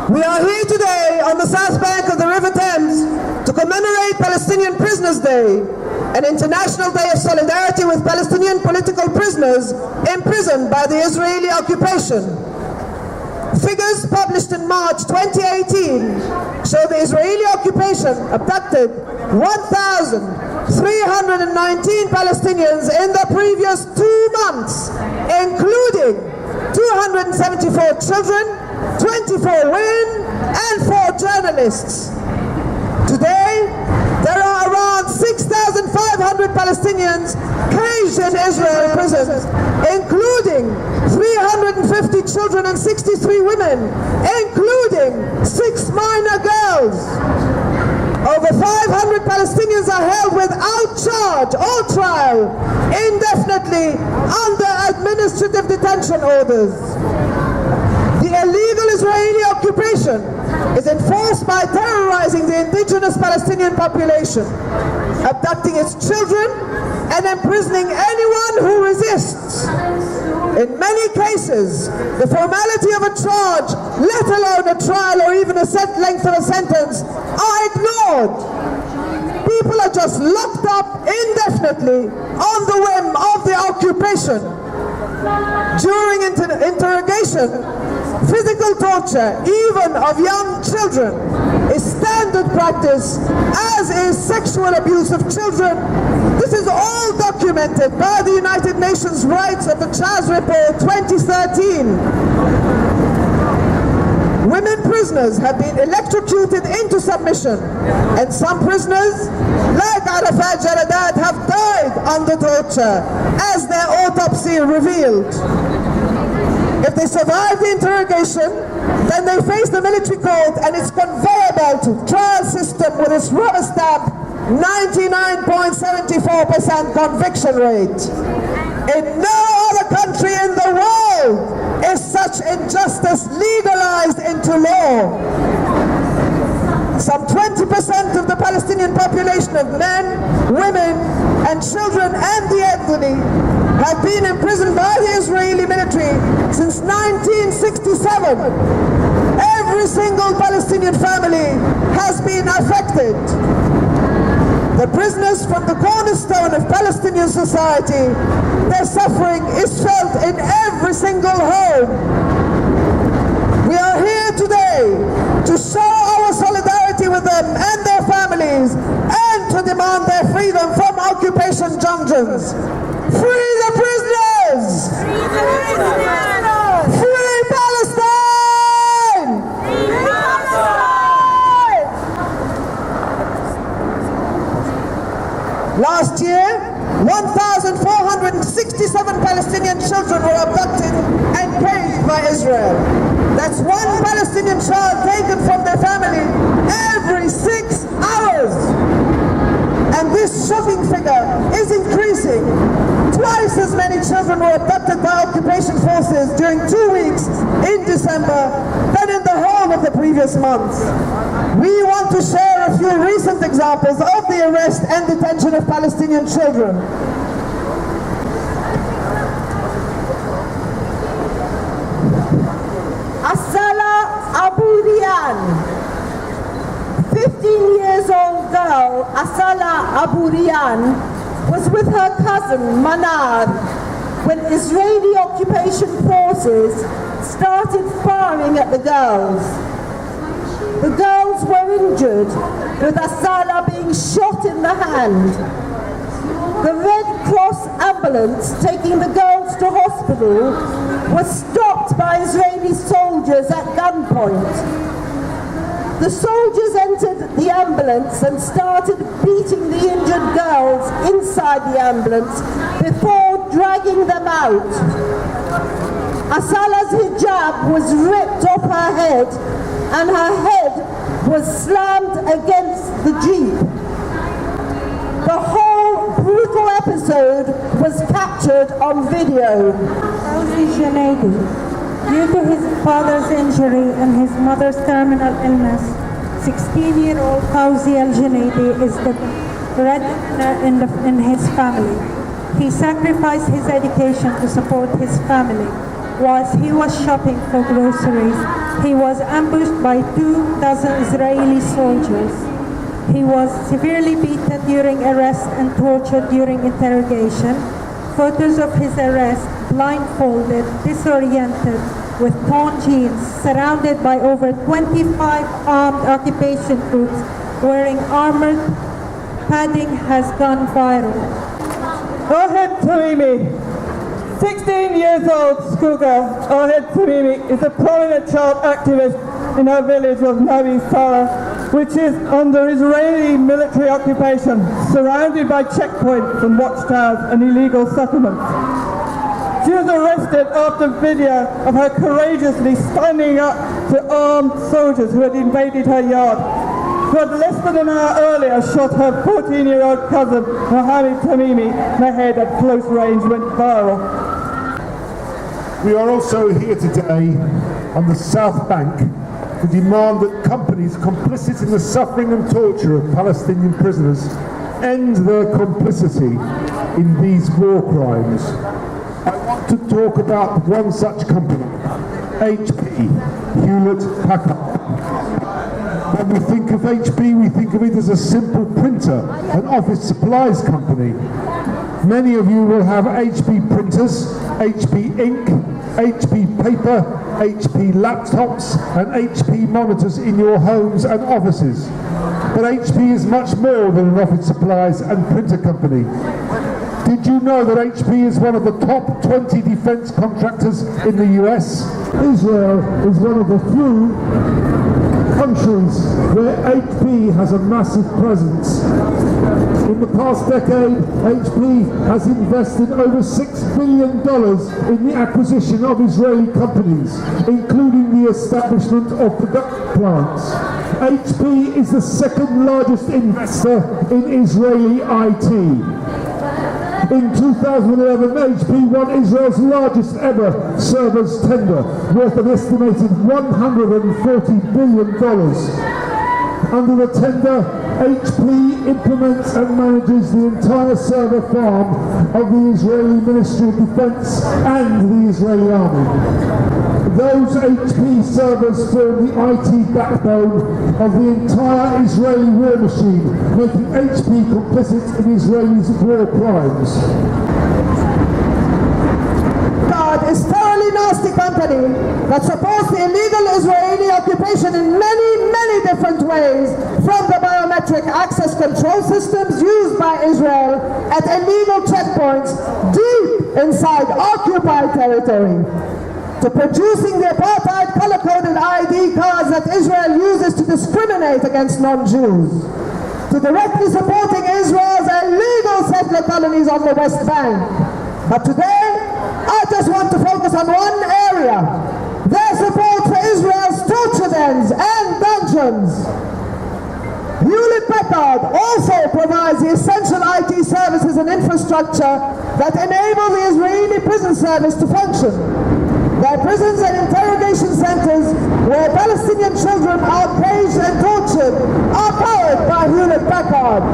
We are here today on the south bank of the River Thames to commemorate Palestinian Prisoners' Day, an international day of solidarity with Palestinian political prisoners imprisoned by the Israeli occupation. Figures published in March 2018 show the Israeli occupation abducted 1,319 Palestinians in the previous 2 months, including 274 children, 24 women, and 4 journalists. Today, there are around 6,500 Palestinians caged in Israeli prisons, including 350 children and 63 women, including 6 minor girls. Over 500 Palestinians are held without charge or trial, indefinitely under administrative detention orders. The illegal Israeli occupation is enforced by terrorizing the indigenous Palestinian population, abducting its children, and imprisoning anyone who resists. In many cases, the formality of a charge, let alone a trial or even a set length of a sentence, are ignored. People are just locked up indefinitely on the whim of the occupation. During interrogation, physical torture, even of young children, is standard practice, as is sexual abuse of children. This is all documented by the United Nations Rights of the Child Report 2013. Women prisoners have been electrocuted into submission, and some prisoners, like Arafat Jaradat, have died under torture, as their autopsy revealed. If they survive the interrogation, then they face the military court and its conveyor belt trial system with its rubber stamp 99.74% conviction rate. In no other country in the world is such injustice legalized into law. Some 20% of the Palestinian population of men, women, and children and the elderly have been imprisoned by the Israeli military since 1967. Every single Palestinian family has been affected. The prisoners from the cornerstone of Palestinian society, their suffering is felt in every single home. We are here today to show our solidarity with them and their families, and to demand their freedom from occupation dungeons. Free the prisoners! Free the prisoners! Free Palestine! Free Palestine! Last year, 1,467 Palestinian children were abducted and caged by Israel. That's one Palestinian child taken from their family every 6 hours. And this shocking figure is increasing. Twice as many children were abducted by occupation forces during 2 weeks in December than in the whole of the previous months. We want to share a few recent examples of the arrest and detention of Palestinian children. Asala Aburian, 15 years old girl, Asala Aburian, was with her cousin Manar when Israeli occupation forces started firing at the girls. The girls were injured, with Asala being shot in the hand. The Red Cross ambulance taking the girls to hospital was stopped by Israeli soldiers at gunpoint. The soldiers entered the ambulance and started beating the injured girls inside the ambulance before dragging them out. Asala's hijab was ripped off her head and her head was slammed against the Jeep. The whole brutal episode was captured on video. Due to his father's injury and his mother's terminal illness, 16-year-old Fawzi Al-Junaidi is the breadwinner in his family. He sacrificed his education to support his family. Whilst he was shopping for groceries, he was ambushed by 24 Israeli soldiers. He was severely beaten during arrest and tortured during interrogation. Photos of his arrest, blindfolded, disoriented, with torn jeans, surrounded by over 25 armed occupation troops wearing armored padding, has gone viral. Ahed Tamimi, 16 years old schoolgirl, Ahed Tamimi is a prominent child activist in her village of Nabi Sarah, which is under Israeli military occupation, surrounded by checkpoints and watchtowers and illegal settlements. She was arrested after video of her courageously standing up to armed soldiers who had invaded her yard, who had less than an hour earlier shot her 14-year-old cousin, Mohammed Tamimi, in the head at close range, went viral. We are also here today on the South Bank to demand that companies complicit in the suffering and torture of Palestinian prisoners end their complicity in these war crimes. I want to talk about one such company, HP, Hewlett-Packard. When we think of HP, we think of it as a simple printer, an office supplies company. Many of you will have HP printers, HP ink, HP paper, HP laptops and HP monitors in your homes and offices. But HP is much more than an office supplies and printer company. Did you know that HP is one of the top 20 defense contractors in the US? Israel is one of the few countries where HP has a massive presence. In the past decade, HP has invested over $6 billion in the acquisition of Israeli companies, including the establishment of production plants. HP is the second largest investor in Israeli IT. In 2011, HP won Israel's largest ever servers tender, worth an estimated $140 billion. Under the tender, HP implements and manages the entire server farm of the Israeli Ministry of Defense and the Israeli Army. Those HP servers form the IT backbone of the entire Israeli war machine, making HP complicit in Israelis' war crimes. Is thoroughly nasty company that supports the illegal Israeli occupation in many different ways, from the biometric access control systems used by Israel at illegal checkpoints deep inside occupied territory, to producing the apartheid color-coded ID cards that Israel uses to discriminate against non-Jews, to directly supporting Israel's illegal settler colonies on the West Bank. But today, I just want to focus on one area: their support for Israel's torture dens and dungeons. Hewlett-Packard also provides the essential IT services and infrastructure that enable the Israeli prison service to function. Their prisons and interrogation centers, where Palestinian children are caged and tortured, are powered by Hewlett-Packard.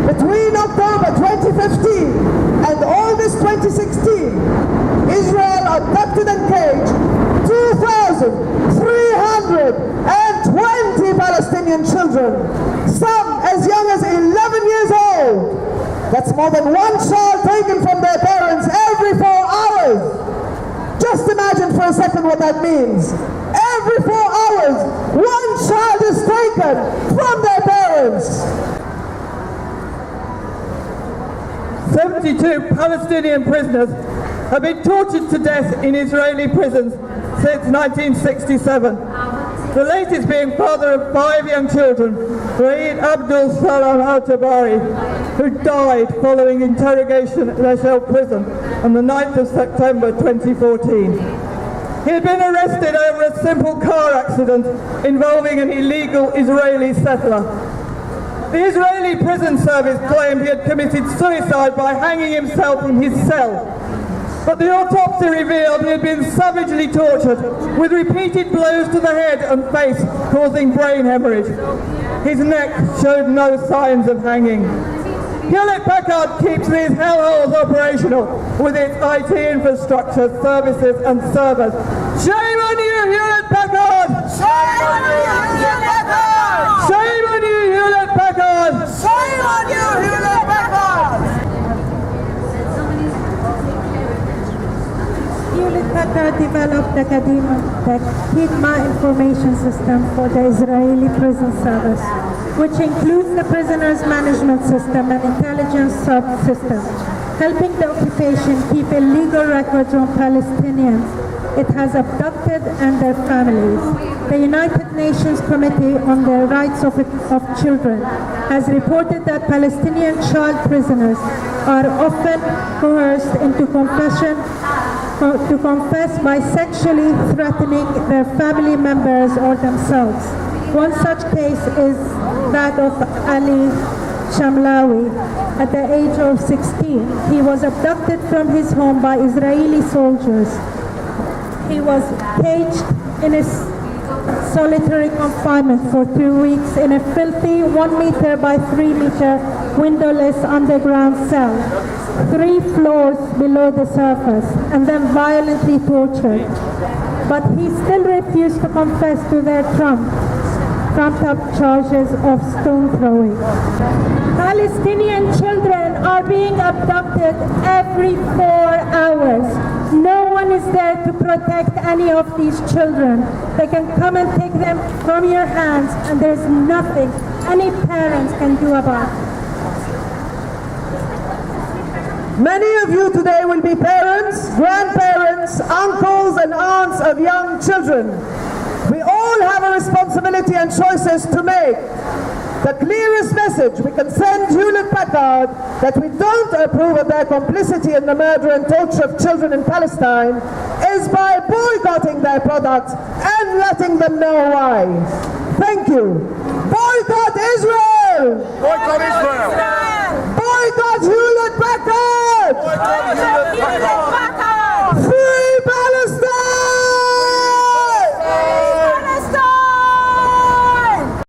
Between October 2015 and August 2016, Israel abducted and caged 2,320 Palestinian children, some as young as 11 years old. That's more than one child taken from their parents every 4 hours. Just imagine for a second what that means. Every 4 hours, one child is taken from their parents. 72 Palestinian prisoners have been tortured to death in Israeli prisons since 1967. The latest being father of 5 young children, Raed Abdul Salam al-Tabari, who died following interrogation at Eshel prison on the 9th of September 2014. He had been arrested over a simple car accident involving an illegal Israeli settler. The Israeli prison service claimed he had committed suicide by hanging himself in his cell. But the autopsy revealed he had been savagely tortured with repeated blows to the head and face causing brain hemorrhage. His neck showed no signs of hanging. Hewlett-Packard keeps these hellholes operational with its IT infrastructure, services and servers. Shame on you, Hewlett-Packard! Shame on you, Hewlett-Packard! Shame on you, Hewlett-Packard! Shame on you, Hewlett-Packard! Hewlett-Packard developed the Kidma information system for the Israeli prison service, which includes the prisoners' management system and intelligence subsystem, helping the occupation keep illegal records on Palestinians it has abducted and their families. The United Nations Committee on the Rights of Children has reported that Palestinian child prisoners are often coerced into to confess by sexually threatening their family members or themselves. One such case is that of Ali Shamlawi. At the age of 16, he was abducted from his home by Israeli soldiers. He was caged in a solitary confinement for 2 weeks in a filthy 1 meter by 3 meter windowless underground cell, 3 floors below the surface, and then violently tortured. But he still refused to confess to their trumped-up charges of stone throwing. Palestinian children are being abducted every 4 hours. No one is there to protect any of these children. They can come and take them from your hands, and there's nothing any parents can do about it. Many of you today will be parents, grandparents, uncles and aunts of young children. We all have a responsibility and choices to make. The clearest message we can send Hewlett-Packard that we don't approve of their complicity in the murder and torture of children in Palestine is by boycotting their products and letting them know why. Thank you. Boycott Israel! Boycott Israel!